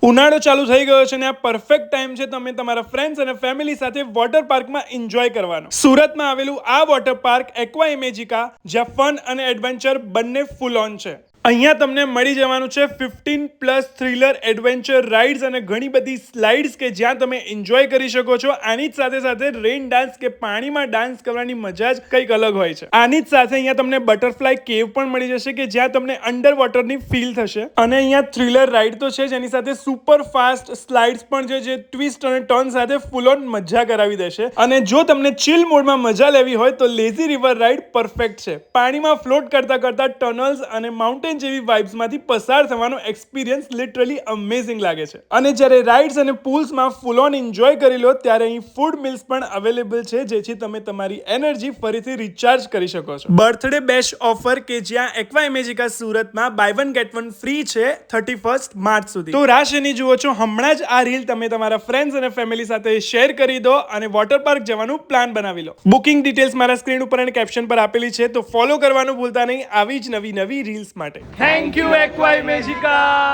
ઉનાળો ચાલુ થઈ ગયો છે ને આ પરફેક્ટ ટાઈમ છે તમે તમારા ફ્રેન્ડ્સ અને ફેમિલી સાથે વોટર પાર્કમાં એન્જોય કરવાનો. સુરતમાં આવેલું આ વોટર પાર્ક એક્વા ઇમેજિકા, જ્યાં ફન અને એડવેન્ચર બંને ફૂલ ઓન છે. અહીંયા તમને મળી જવાનું છે 15+ થ્રિલર એડવેન્ચર રાઇડ્સ અને ઘણી બધી સ્લાઇડ્સ કે જ્યાં તમે એન્જોય કરી શકો છો. આની જ સાથે સાથે રેઇન ડાન્સ કે પાણીમાં ડાન્સ કરવાની મજા જ કંઈક અલગ હોય છે. આની જ સાથે અહીંયા તમને બટરફ્લાય કેવ પણ મળી જશે કે જ્યાં તમને અંડર વોટરની ફીલ થશે. અને અહીંયા થ્રિલર રાઇડ તો છે જ, એની સાથે સુપર ફાસ્ટ સ્લાઇડ્સ પણ છે જે ટ્વિસ્ટ અને ટર્ન સાથે ફૂલ ઓન મજા કરાવી દેશે. અને જો તમને ચિલ મોડમાં મજા લેવી હોય તો લેઝી રિવર રાઇડ પરફેક્ટ છે. પાણીમાં ફ્લોટ કરતા કરતા ટનલ્સ અને માઉન્ટેન જેવી વાઇબ્સમાંથી પસાર થવાનો એક્સપિરિયન્સ લિટરલી અમેઝિંગ લાગે છે. અને જ્યારે રાઇડ્સ અને પૂલ્સમાં ફૂલ ઓન એન્જોય કરી લો ત્યારે અહીં ફૂડ મિલ્સ પણ અવેલેબલ છે, જેથી તમે તમારી એનર્જી ફરીથી રિચાર્જ કરી શકો છો. બર્થડે બેશ ઓફર કે જ્યાં એક્વા ઇમેજિકા સુરતમાં buy one get one free છે 31 માર્ચ સુધી. તો રાહ શેની જુઓ છો, હમણાં જ આ રીલ તમે તમારા ફ્રેન્ડ્સ અને ફેમિલી સાથે શેર કરી દો અને વોટર પાર્ક જવાનું પ્લાન બનાવી લો. બુકિંગ ડિટેલ્સ મારા સ્ક્રીન ઉપર અને કેપ્શન પર આપેલી છે, તો ફોલો કરવાનું ભૂલતા નહીં આવી જ નવી રીલ્સ માટે. Thank you aqua Imagica.